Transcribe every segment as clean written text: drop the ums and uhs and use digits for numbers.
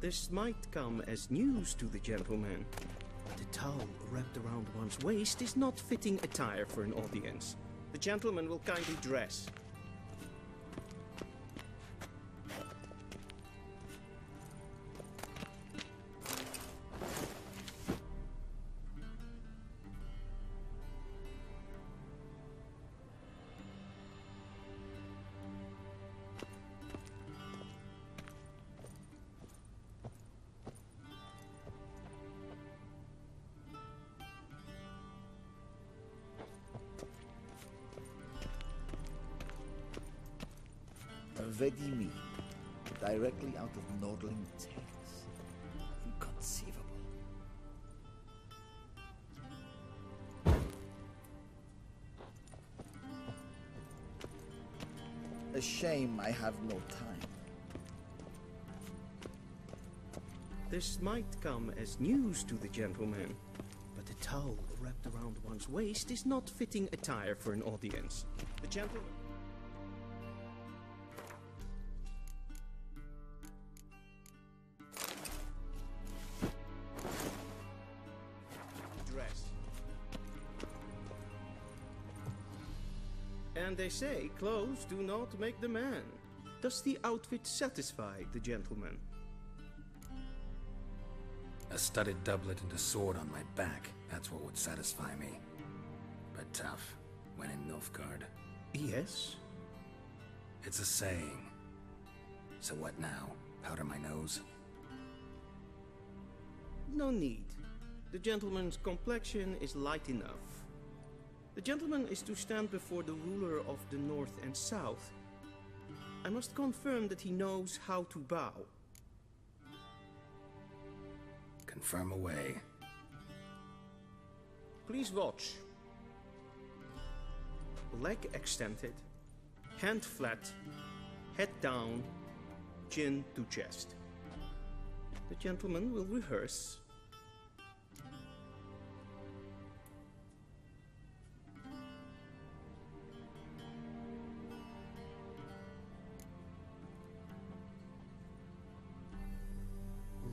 This might come as news to the gentleman. The towel wrapped around one's waist is not fitting attire for an audience. The gentleman will kindly dress. Vedimi, directly out of Nordling tales. Inconceivable. A shame I have no time. This might come as news to the gentleman, but the towel wrapped around one's waist is not fitting attire for an audience. The gentleman... And they say clothes do not make the man. Does the outfit satisfy the gentleman? A studded doublet and a sword on my back, that's what would satisfy me. But tough, when in Nilfgaard. Yes? It's a saying. So what now? Powder my nose? No need. The gentleman's complexion is light enough. The gentleman is to stand before the ruler of the North and South. I must confirm that he knows how to bow. Confirm away. Please watch. Leg extended, hand flat, head down, chin to chest. The gentleman will rehearse.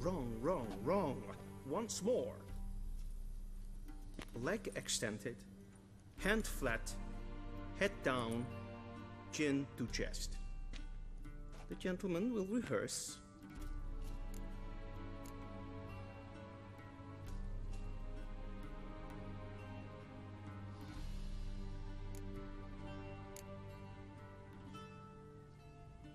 Wrong, wrong, wrong. Once more. Leg extended, hand flat, head down, chin to chest. The gentleman will rehearse.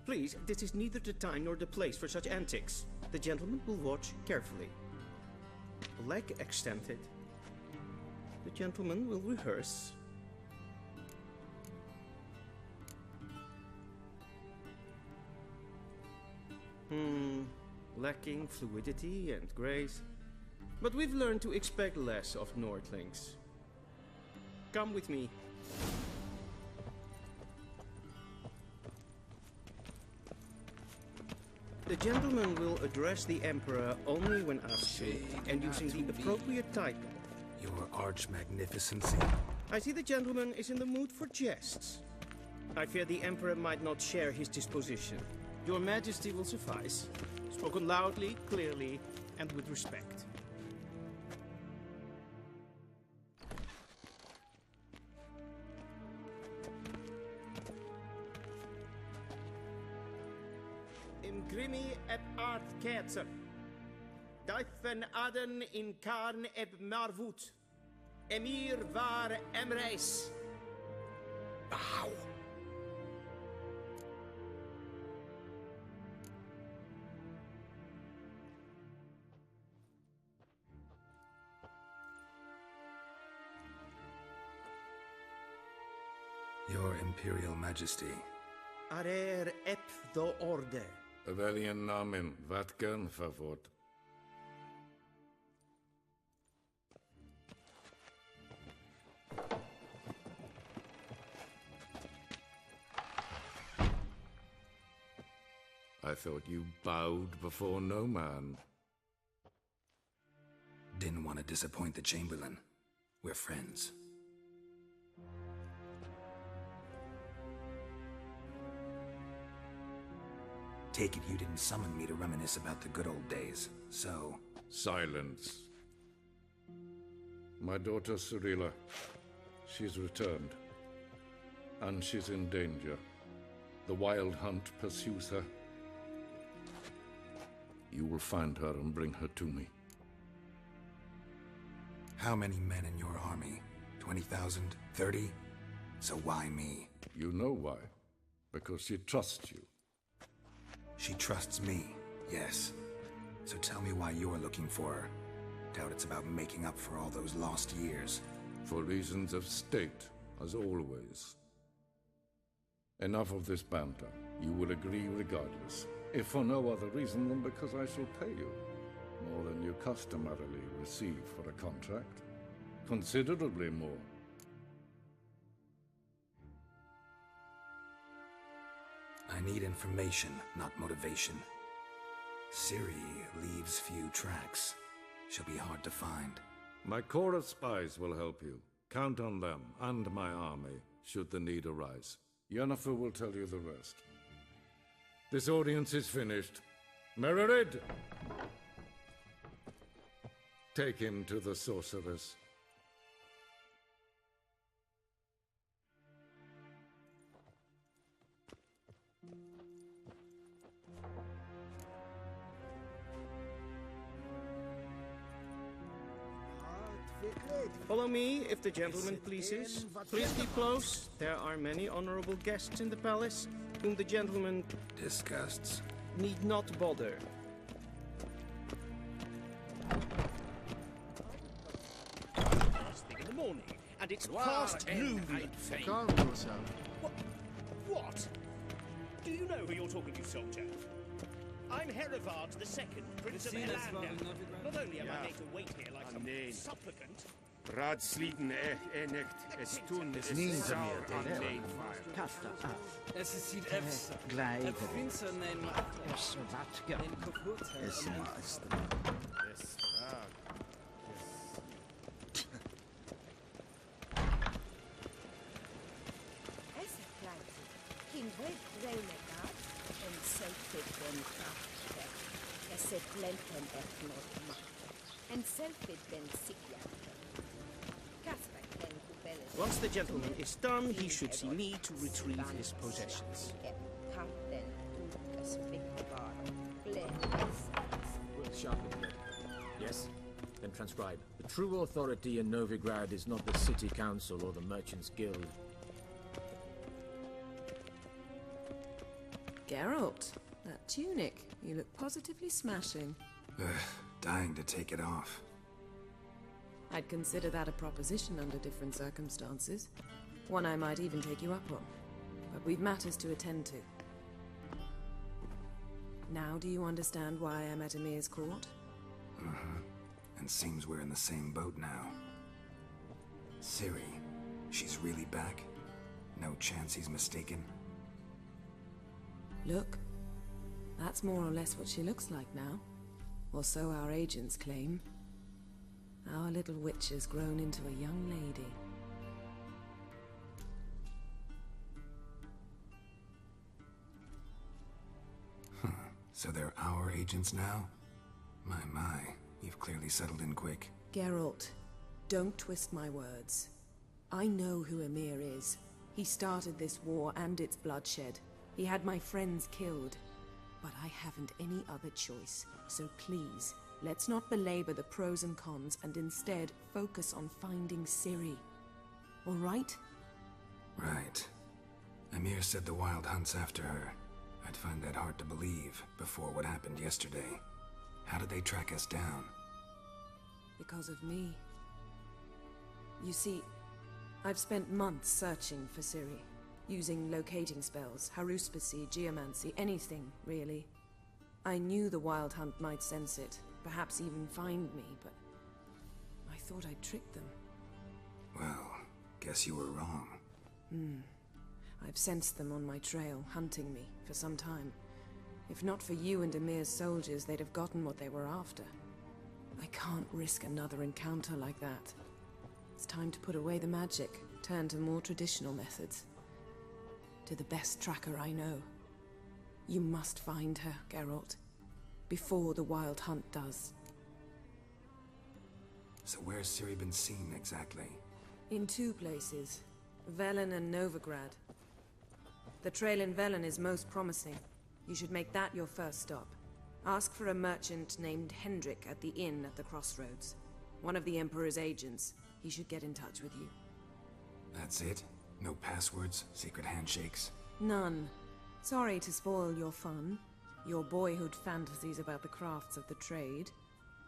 Please, this is neither the time nor the place for such antics. The gentleman will watch carefully. Leg extended. The gentleman will rehearse. Lacking fluidity and grace. But we've learned to expect less of Nordlings. Come with me. The gentleman will address the Emperor only when asked to, and using the appropriate title. Your arch-magnificency. I see the gentleman is in the mood for jests. I fear the Emperor might not share his disposition. Your Majesty will suffice. Spoken loudly, clearly, and with respect. Grimi et art ketzer. Duifen aden in karn eb marvoet. Emir var emreis. Bow. Your Imperial Majesty. Arer ep do orde. Welchen Namen? Wat gern verwort? I thought you bowed before no man. Didn't want to disappoint the Chamberlain. We're friends. take it you didn't summon me to reminisce about the good old days, so... Silence. My daughter Cirilla, she's returned. And she's in danger. The Wild Hunt pursues her. You will find her and bring her to me. How many men in your army? 20,000? 30? So why me? You know why. Because she trusts you. She trusts me, yes. So tell me why you're looking for her. Doubt it's about making up for all those lost years. For reasons of state, as always. Enough of this banter. You will agree regardless. If for no other reason than because I shall pay you. More than you customarily receive for a contract. Considerably more. I need information, not motivation. Ciri leaves few tracks. She'll be hard to find. My corps of spies will help you. Count on them, and my army, should the need arise. Yennefer will tell you the rest. This audience is finished. Mererid! Take him to the sorceress. Follow me, if the gentleman pleases. Please keep close. There are many honorable guests in the palace, whom the gentleman Disgusts. need not bother. First thing in the morning, and it's past noon. Calm yourself. What? Do you know who you're talking to, soldier? I'm Herivard II, Prince of Elanda. Not only am I made to wait here like some supplicant... Raadsleden echt es tun es Niet zou meer, alleen Kasta af. Es ziet even. Glijden. Vincer neem Es wat ge. neem kapot. Es master. es raak. Es bleibt. Invade Renegade en selfie den kraftwerk. Es blenden et not macht. En selfie den sikjak. Kasper ken kubelles. Once the gentleman is done, he should see me to retrieve his possessions. Kapten Dukas Vikvar. Will sharpen it. Yes? Then transcribe. The true authority in Novigrad is not the city council or the merchants' guild. Geralt, that tunic. You look positively smashing. Dying to take it off. I'd consider that a proposition under different circumstances. One I might even take you up on. But we've matters to attend to. Now do you understand why I'm at Emir's court? And seems we're in the same boat now. Ciri, she's really back? No chance he's mistaken? Look, that's more or less what she looks like now. Or so our agents claim. Our little witch has grown into a young lady. So they're our agents now? My, you've clearly settled in quick. Geralt, don't twist my words. I know who Emir is. He started this war and its bloodshed. He had my friends killed. But I haven't any other choice. So please, let's not belabor the pros and cons and instead focus on finding Ciri. All right? Right. Emir said the Wild Hunt's after her. I'd find that hard to believe before what happened yesterday. How did they track us down? Because of me. You see, I've spent months searching for Ciri. Using locating spells, haruspicy, geomancy, anything, really. I knew the Wild Hunt might sense it, perhaps even find me, but I thought I'd trick them. Well, guess you were wrong. I've sensed them on my trail, hunting me, for some time. If not for you and Emir's soldiers, they'd have gotten what they were after. I can't risk another encounter like that. It's time to put away the magic, turn to more traditional methods. To the best tracker I know. You must find her, Geralt. Before the Wild Hunt does. So where's Ciri been seen, exactly? In 2 places. Velen and Novigrad. The trail in Velen is most promising. You should make that your first stop. Ask for a merchant named Hendrik at the inn at the crossroads. One of the Emperor's agents. He should get in touch with you. That's it? No passwords? Secret handshakes? None. Sorry to spoil your fun. Your boyhood fantasies about the crafts of the trade.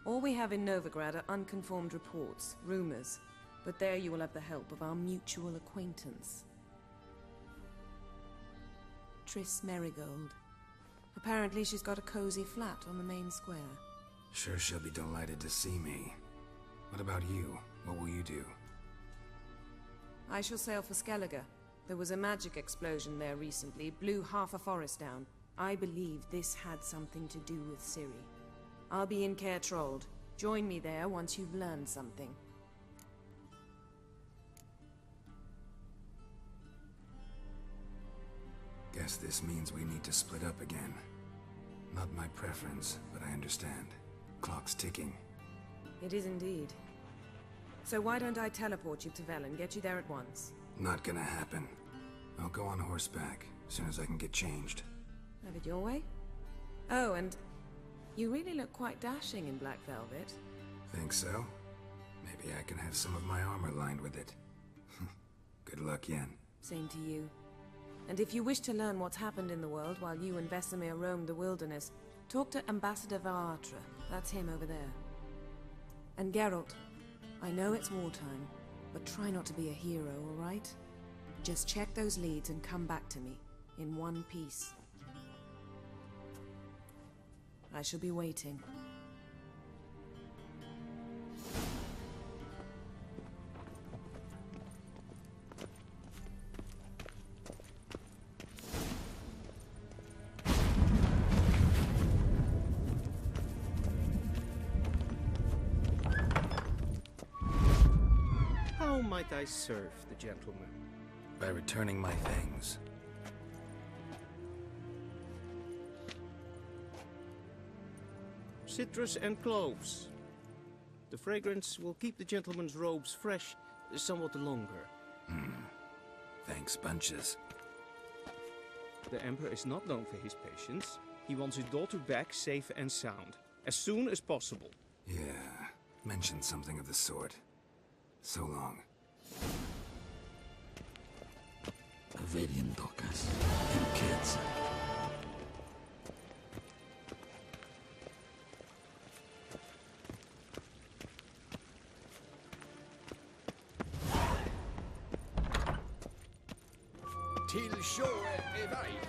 All we have in Novigrad are unconfirmed reports, rumors. But there you will have the help of our mutual acquaintance. Triss Merigold. Apparently she's got a cozy flat on the main square. Sure she'll be delighted to see me. What about you? What will you do? I shall sail for Skellige. There was a magic explosion there recently, blew half a forest down. I believe this had something to do with Ciri. I'll be in Caer Trolde. Join me there once you've learned something. Guess this means we need to split up again. Not my preference, but I understand. Clock's ticking. It is indeed. So why don't I teleport you to Velen, get you there at once? Not gonna happen. I'll go on horseback, as soon as I can get changed. Have it your way? Oh, and you really look quite dashing in black velvet. Think so? Maybe I can have some of my armor lined with it. Good luck, Yen. Same to you. And if you wish to learn what's happened in the world while you and Vesemir roamed the wilderness, talk to Ambassador Varatra. That's him over there. And Geralt, I know it's wartime, but try not to be a hero, all right? Just check those leads and come back to me, in one piece. I shall be waiting. How might I serve the gentleman? By returning my things. Citrus and cloves. The fragrance will keep the gentleman's robes fresh somewhat longer. Thanks, bunches. The Emperor is not known for his patience. He wants his daughter back safe and sound, as soon as possible. Yeah, mentioned something of the sort. So long. Pavilion Docas and kids. Till show evade.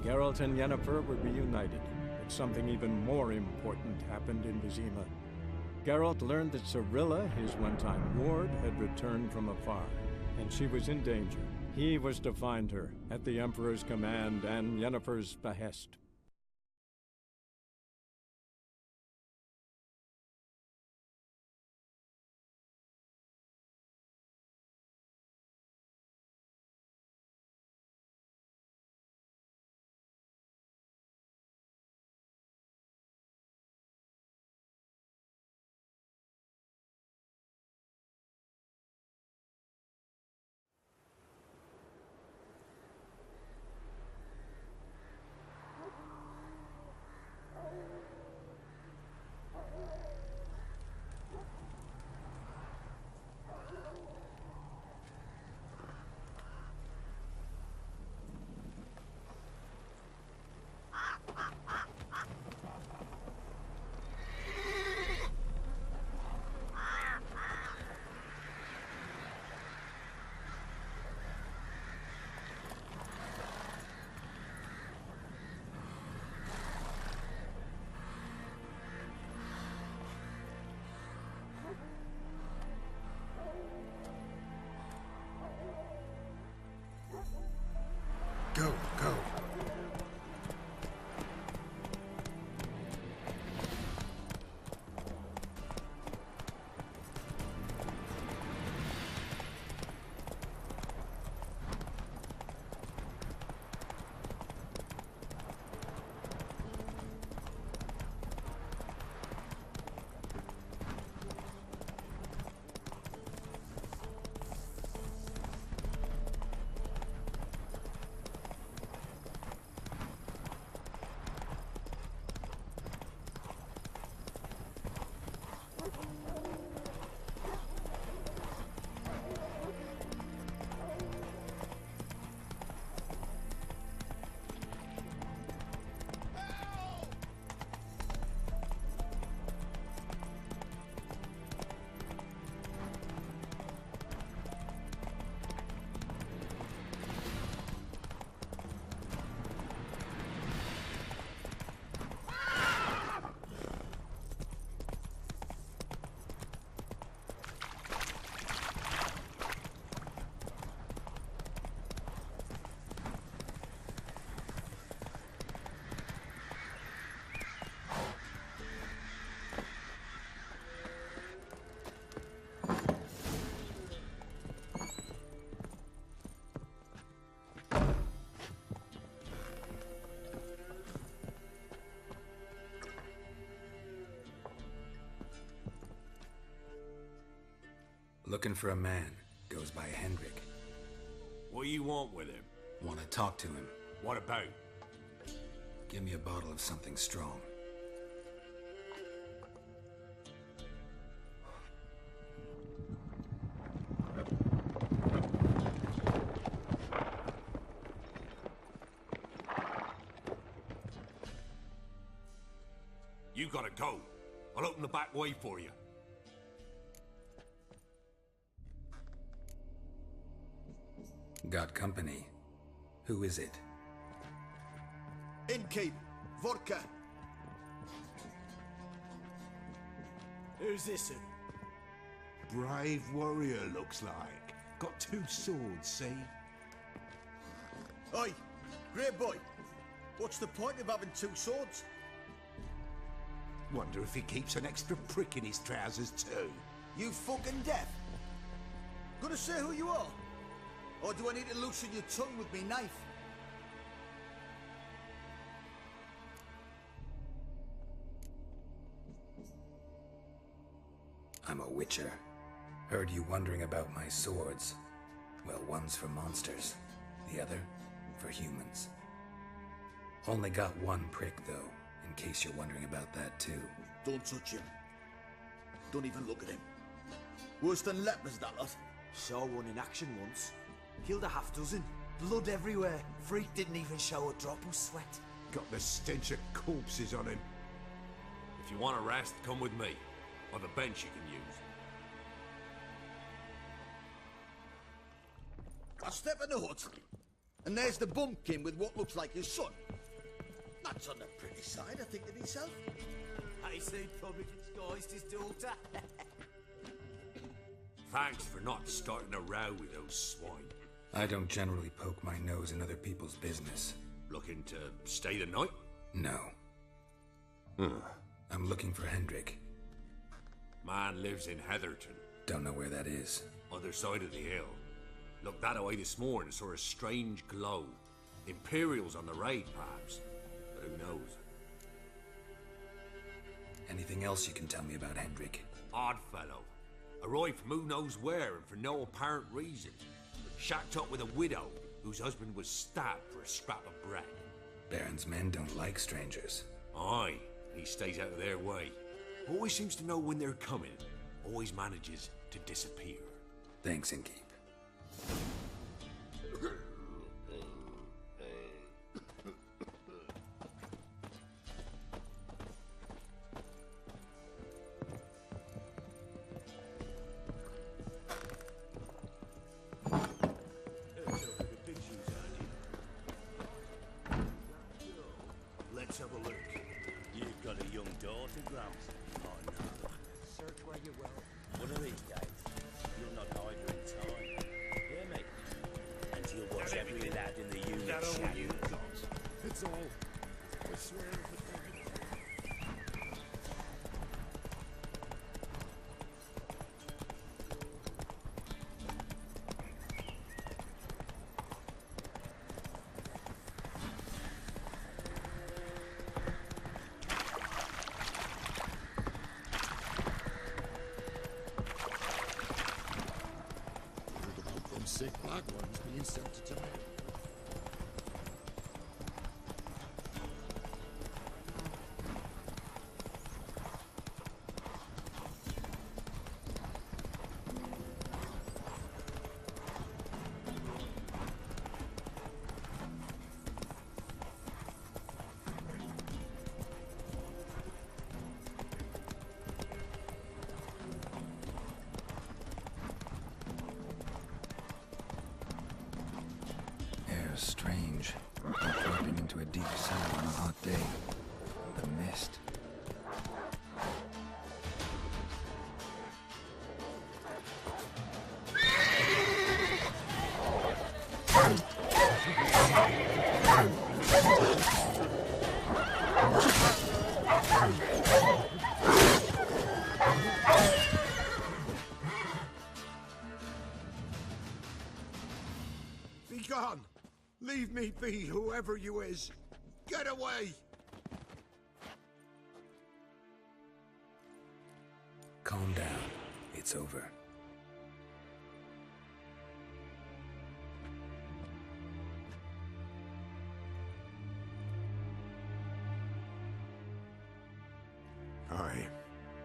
Geralt and Yennefer were reunited, but something even more important happened in Vizima. Geralt learned that Cirilla, his one-time ward, had returned from afar, and she was in danger. He was to find her, at the Emperor's command and Yennefer's behest. Looking for a man. Goes by Hendrik. What do you want with him? Want to talk to him. What about? Give me a bottle of something strong. You gotta go. I'll open the back way for you. Got company. Who is it? Innkeep, vodka. Who's this? Brave warrior, looks like. Got 2 swords, see? Oi, grey boy. What's the point of having 2 swords? Wonder if he keeps an extra prick in his trousers too. You fucking deaf? Gonna say who you are? Or do I need to loosen your tongue with me knife? I'm a witcher. Heard you wondering about my swords. Well, one's for monsters, the other for humans. Only got 1 prick, though, in case you're wondering about that, too. Don't touch him. Don't even look at him. Worse than lepers, that lot. Saw one in action once. Killed a half-dozen. Blood everywhere. Freak didn't even show a drop of sweat. Got the stench of corpses on him. If you want a rest, come with me. Or the bench you can use. I step in the hut, and there's the bumpkin with what looks like his son. That's on the pretty side, I think to myself. I say probably disguised his daughter. Thanks for not starting a row with those swine. I don't generally poke my nose in other people's business. Looking to stay the night? No. I'm looking for Hendrik. Man lives in Heatherton. Don't know where that is. Other side of the hill. Looked that away this morning, saw a strange glow. Imperials on the raid, perhaps. But who knows? Anything else you can tell me about Hendrik? Odd fellow. Arrived from who knows where and for no apparent reason. Shacked up with a widow whose husband was stabbed for a scrap of bread. Baron's men don't like strangers. Aye, he stays out of their way. Always seems to know when they're coming. Always manages to disappear. Thanks, Innkeep. Let's have a look. You've got a young daughter, Gramps. Oh, no. Search where you will. One of these days, you'll not hide her in time. Hear me? And you'll watch every lad in the unit shadow. You got. It's all. I swear everything. Sick black ones being sent to town. Strange. Dropping into a deep cellar on a hot day. The mist. Be gone! Leave me be, whoever you is. Get away! Calm down. It's over.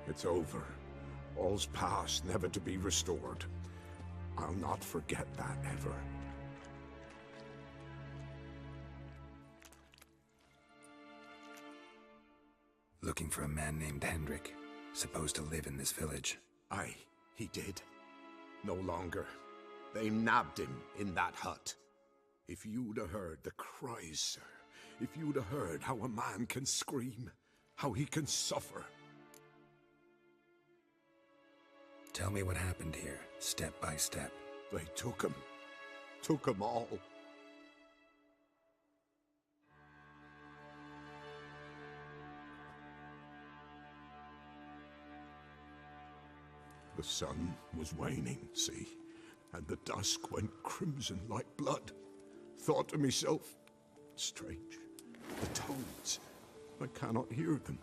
It's over. All's past, never to be restored. I'll not forget that ever. Looking for a man named Hendrik, supposed to live in this village. Aye, he did. No longer. They nabbed him in that hut. If you'd have heard the cries, sir. If you'd have heard how a man can scream, how he can suffer. Tell me what happened here, step by step. They took him. Took him all. The sun was waning, see, and the dusk went crimson like blood. Thought to myself, strange, the toads, I cannot hear them.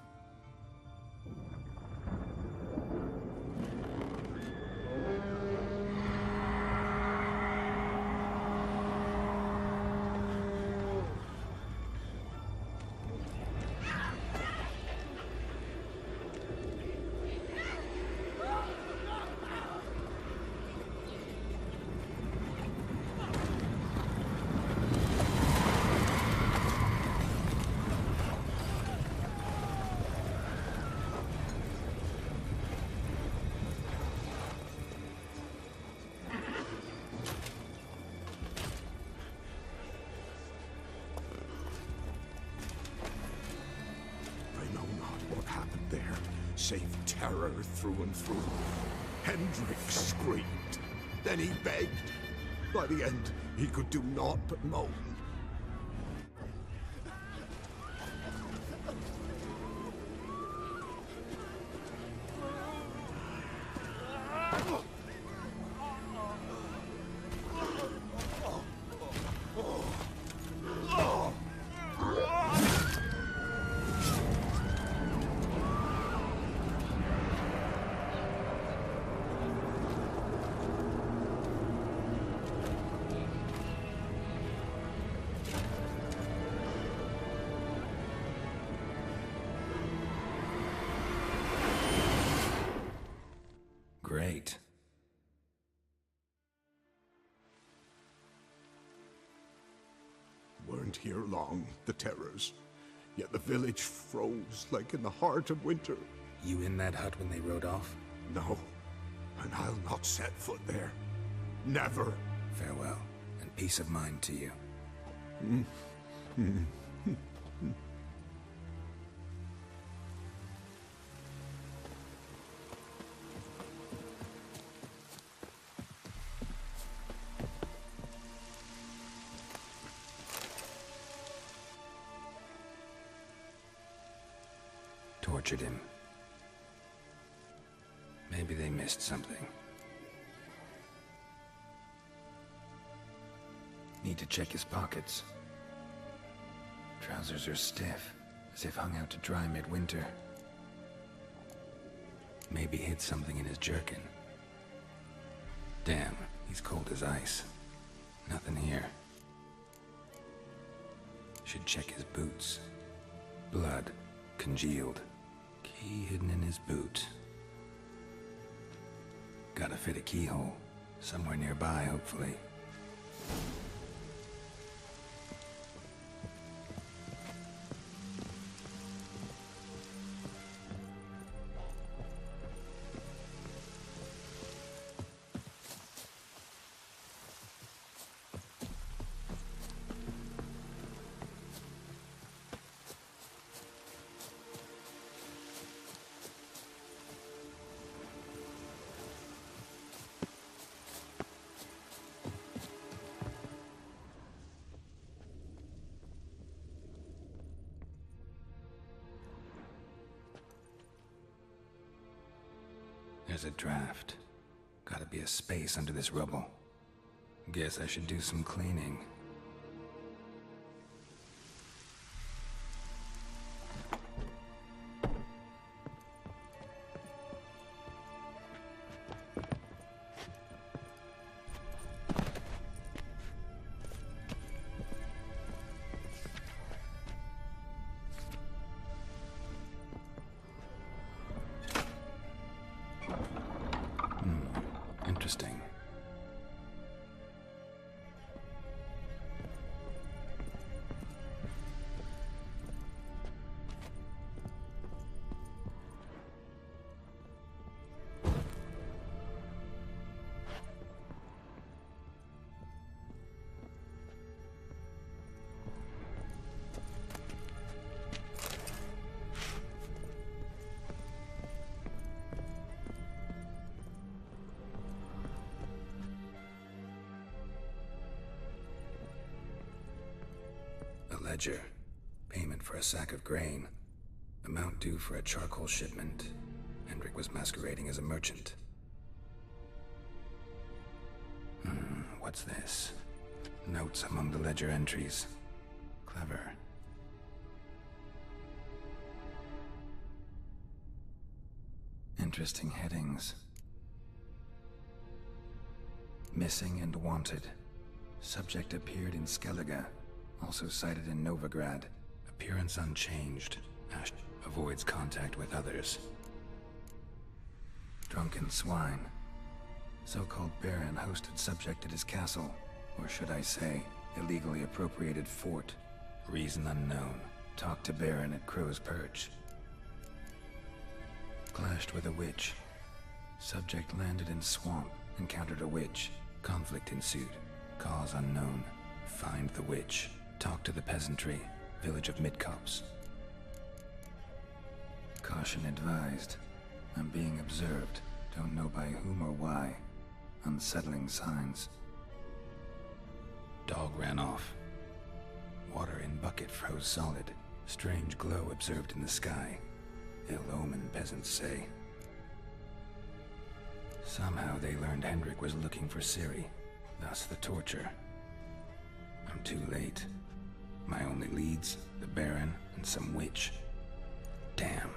Save terror through and through. Hendrik screamed. Then he begged. By the end, he could do naught but moan. Great. Weren't here long, the terrors. Yet the village froze like in the heart of winter. You in that hut when they rode off? No, and I'll not set foot there. Never. Farewell, and peace of mind to you. Tortured him. Maybe they missed something. Need to check his pockets. Trousers are stiff, as if hung out to dry midwinter. Maybe hid something in his jerkin. Damn, he's cold as ice. Nothing here. Should check his boots. Blood, congealed. Key hidden in his boot. Gotta fit a keyhole. Somewhere nearby, hopefully. There's a draft. Gotta be a space under this rubble. Guess I should do some cleaning. ledger. Payment for a sack of grain. Amount due for a charcoal shipment. Hendrik was masquerading as a merchant. What's this? Notes among the ledger entries. Clever. Interesting headings. Missing and wanted. Subject appeared in Skellige. Also cited in Novigrad. Appearance unchanged. Ash avoids contact with others. Drunken swine. So-called Baron hosted subject at his castle. Or should I say, illegally appropriated fort. Reason unknown. Talked to Baron at Crow's Perch. Clashed with a witch. Subject landed in swamp. Encountered a witch. Conflict ensued. Cause unknown. Find the witch. Talk to the peasantry. Village of Midcopse. Caution advised. I'm being observed. Don't know by whom or why. Unsettling signs. Dog ran off. Water in bucket froze solid. Strange glow observed in the sky. Ill omen, peasants say. Somehow they learned Hendrik was looking for Ciri. Thus the torture. I'm too late. My only leads, the Baron and some witch. Damn.